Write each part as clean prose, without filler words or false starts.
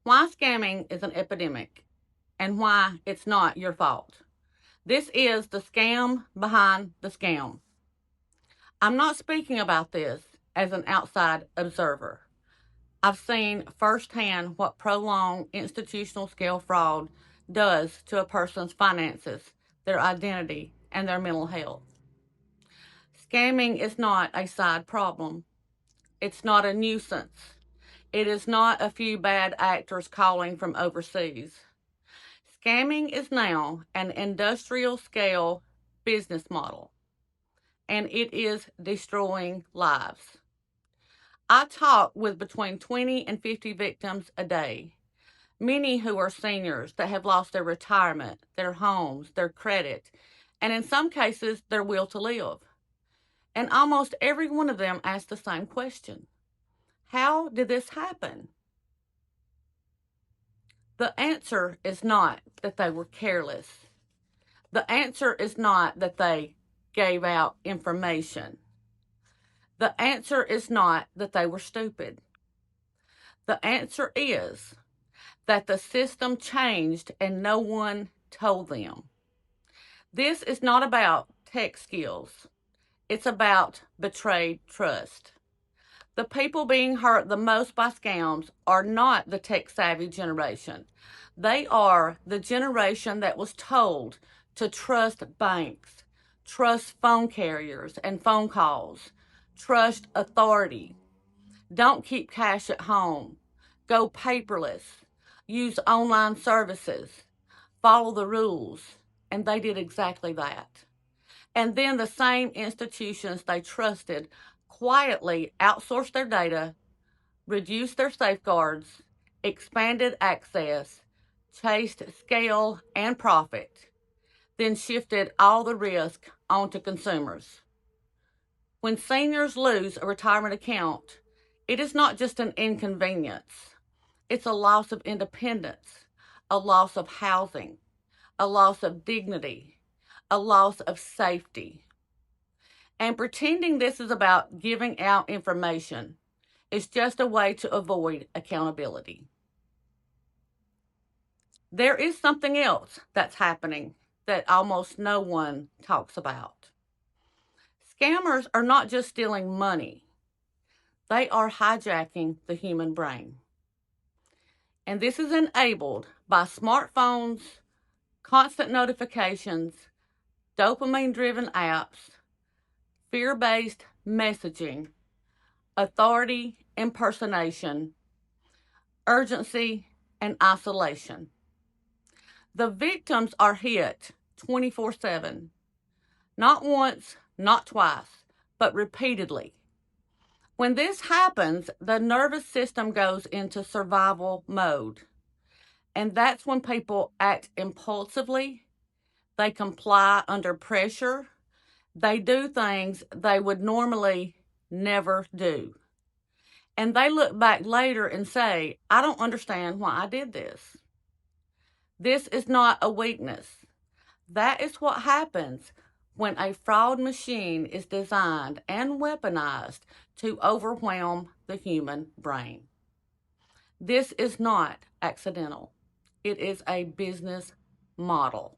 Why scamming is an epidemic and why it's not your fault. This is the scam behind the scam. I'm not speaking about this as an outside observer. I've seen firsthand what prolonged institutional scale fraud does to a person's finances, their identity, and their mental health. Scamming is not a side problem. It's not a nuisance. It is not a few bad actors calling from overseas. Scamming is now an industrial scale business model, and it is destroying lives. I talk with between 20 and 50 victims a day, many who are seniors that have lost their retirement, their homes, their credit, and in some cases, their will to live. And almost every one of them asks the same question: how did this happen? The answer is not that they were careless. The answer is not that they gave out information. The answer is not that they were stupid. The answer is that the system changed and no one told them. This is not about tech skills. It's about betrayed trust. The people being hurt the most by scams are not the tech-savvy generation. They are the generation that was told to trust banks, trust phone carriers and phone calls, trust authority. Don't keep cash at home. Go paperless. Use online services. Follow the rules. And they did exactly that. And then the same institutions they trusted quietly outsourced their data, reduced their safeguards, expanded access, chased scale and profit, then shifted all the risk onto consumers. When seniors lose a retirement account, it is not just an inconvenience. It's a loss of independence, a loss of housing, a loss of dignity, a loss of safety. And pretending this is about giving out information is just a way to avoid accountability. There is something else that's happening that almost no one talks about. Scammers are not just stealing money, they are hijacking the human brain. And this is enabled by smartphones, constant notifications, dopamine-driven apps, fear-based messaging, authority impersonation, urgency, and isolation. The victims are hit 24/7, not once, not twice, but repeatedly. When this happens, the nervous system goes into survival mode. And that's when people act impulsively, they comply under pressure, they do things they would normally never do. And they look back later and say, I don't understand why I did this. This is not a weakness. That is what happens when a fraud machine is designed and weaponized to overwhelm the human brain. This is not accidental. It is a business model.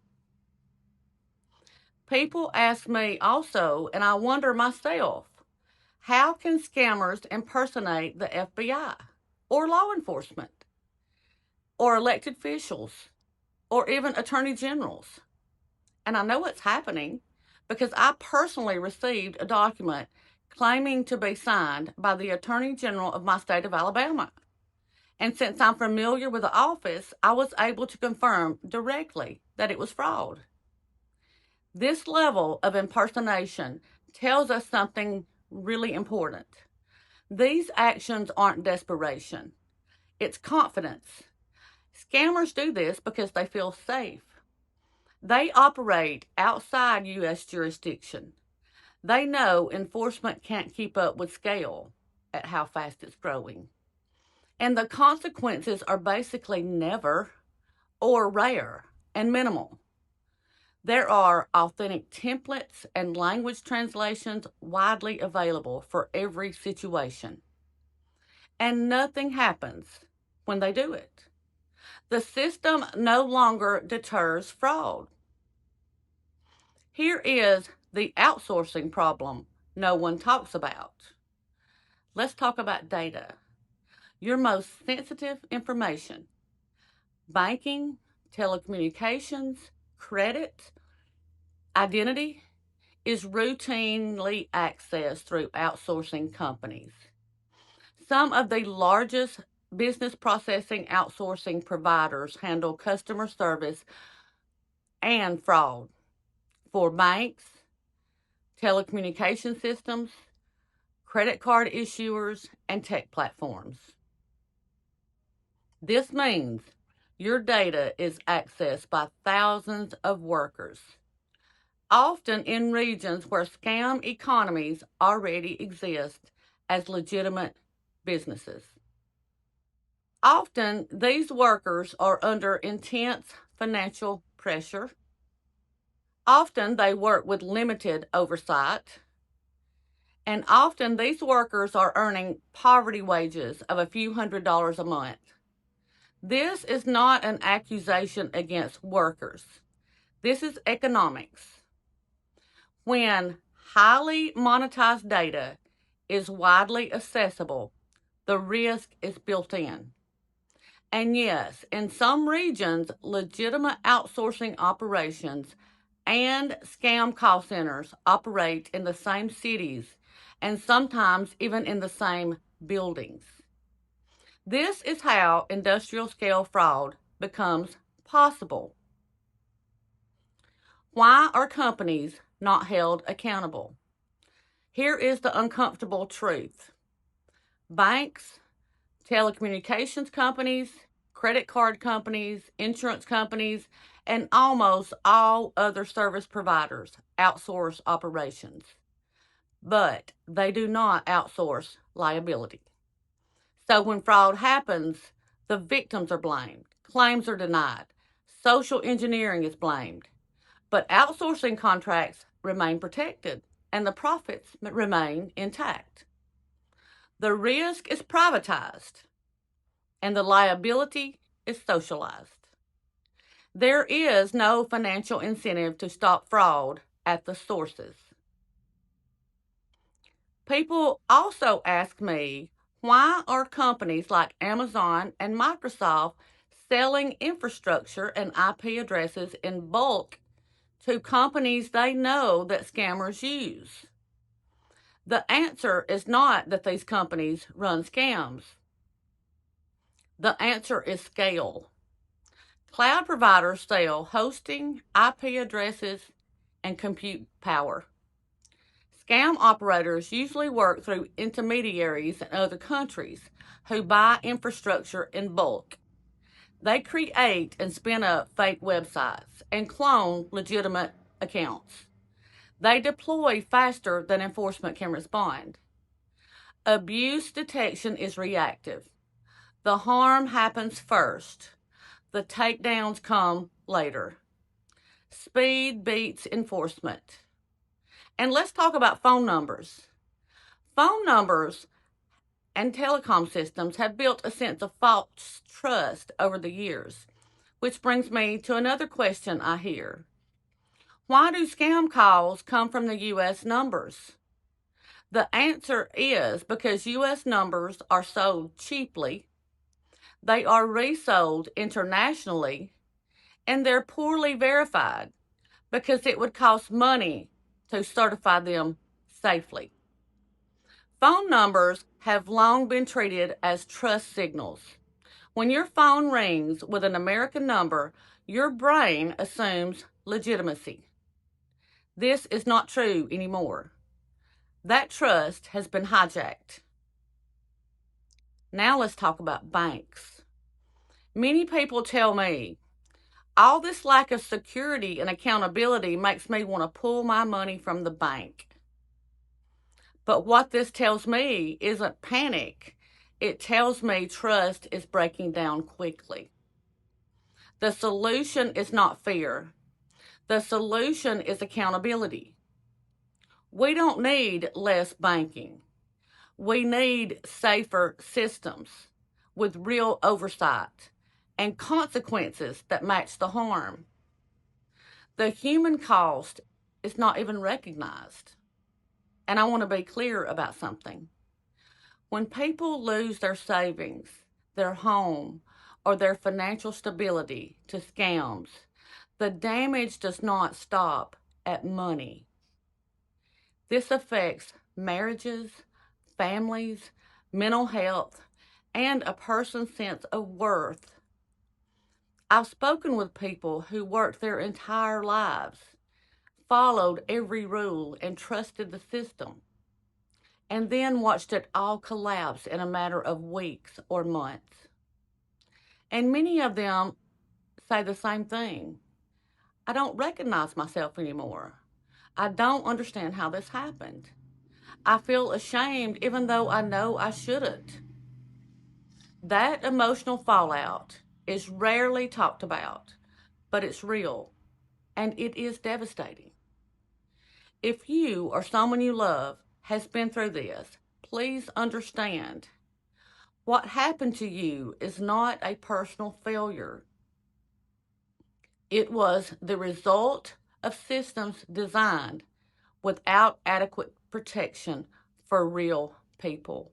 People ask me also, and I wonder myself, how can scammers impersonate the FBI or law enforcement or elected officials or even attorney generals? And I know it's happening because I personally received a document claiming to be signed by the Attorney General of my state of Alabama. And since I'm familiar with the office, I was able to confirm directly that it was fraud. This level of impersonation tells us something really important. These actions aren't desperation. It's confidence. Scammers do this because they feel safe. They operate outside U.S. jurisdiction. They know enforcement can't keep up with scale at how fast it's growing. And the consequences are basically never or rare and minimal. There are authentic templates and language translations widely available for every situation. And nothing happens when they do it. The system no longer deters fraud. Here is the outsourcing problem no one talks about. Let's talk about data. Your most sensitive information: banking, telecommunications, credit, identity is routinely accessed through outsourcing companies. Some of the largest business processing outsourcing providers handle customer service and fraud for banks, telecommunication systems, credit card issuers, and tech platforms. This means your data is accessed by thousands of workers, often in regions where scam economies already exist as legitimate businesses. Often, these workers are under intense financial pressure. Often, they work with limited oversight. And often, these workers are earning poverty wages of a few $100s a month. This is not an accusation against workers. This is economics. When highly monetized data is widely accessible, the risk is built in. And yes, in some regions, legitimate outsourcing operations and scam call centers operate in the same cities and sometimes even in the same buildings. This is how industrial scale fraud becomes possible. Why are companies not held accountable? Here is the uncomfortable truth. Banks, telecommunications companies, credit card companies, insurance companies, and almost all other service providers outsource operations. But they do not outsource liability. So when fraud happens, the victims are blamed, claims are denied, social engineering is blamed. But outsourcing contracts remain protected and the profits remain intact. The risk is privatized and the liability is socialized. There is no financial incentive to stop fraud at the sources. People also ask me, why are companies like Amazon and Microsoft selling infrastructure and IP addresses in bulk to companies they know that scammers use? The answer is not that these companies run scams. The answer is scale. Cloud providers sell hosting, IP addresses, and compute power. Scam operators usually work through intermediaries in other countries who buy infrastructure in bulk. They create and spin up fake websites and clone legitimate accounts. They deploy faster than enforcement can respond. Abuse detection is reactive. The harm happens first. The takedowns come later. Speed beats enforcement. And let's talk about phone numbers. Phone numbers and telecom systems have built a sense of false trust over the years, which brings me to another question I hear. Why do scam calls come from the U.S. numbers? The answer is because U.S. numbers are sold cheaply, they are resold internationally, and they're poorly verified because it would cost money to certify them safely. Phone numbers have long been treated as trust signals. When your phone rings with an American number, your brain assumes legitimacy. This is not true anymore. That trust has been hijacked. Now let's talk about banks. Many people tell me, all this lack of security and accountability makes me want to pull my money from the bank. But what this tells me isn't panic. It tells me trust is breaking down quickly. The solution is not fear. The solution is accountability. We don't need less banking. We need safer systems with real oversight and consequences that match the harm. The human cost is not even recognized. And I want to be clear about something. When people lose their savings, their home, or their financial stability to scams, the damage does not stop at money. This affects marriages, families, mental health, and a person's sense of worth. I've spoken with people who worked their entire lives, followed every rule, and trusted the system, and then watched it all collapse in a matter of weeks or months. And many of them say the same thing. I don't recognize myself anymore. I don't understand how this happened. I feel ashamed even though I know I shouldn't. That emotional fallout is rarely talked about, but it's real and it is devastating. If you or someone you love has been through this, please understand what happened to you is not a personal failure. It was the result of systems designed without adequate protection for real people.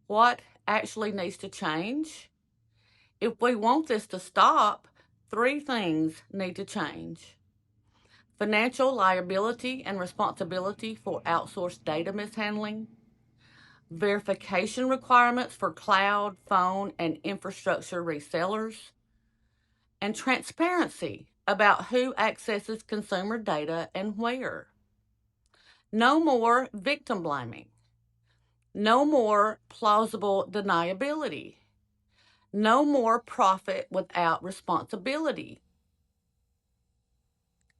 What actually needs to change? If we want this to stop, 3 things need to change. Financial liability and responsibility for outsourced data mishandling, verification requirements for cloud, phone, and infrastructure resellers, and transparency about who accesses consumer data and where. No more victim blaming. No more plausible deniability. No more profit without responsibility.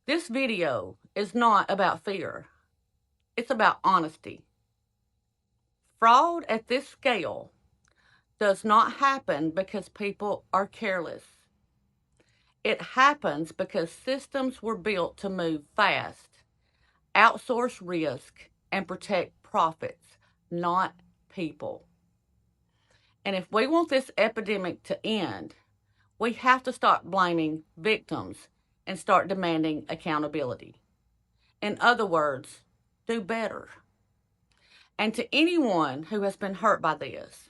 This video is not about fear. It's about honesty. Fraud at this scale does not happen because people are careless. It happens because systems were built to move fast, outsource risk, and protect profits, not people. And if we want this epidemic to end, we have to stop blaming victims and start demanding accountability. In other words, do better. And to anyone who has been hurt by this,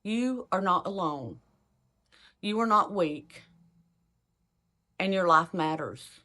you are not alone. You are not weak, and your life matters.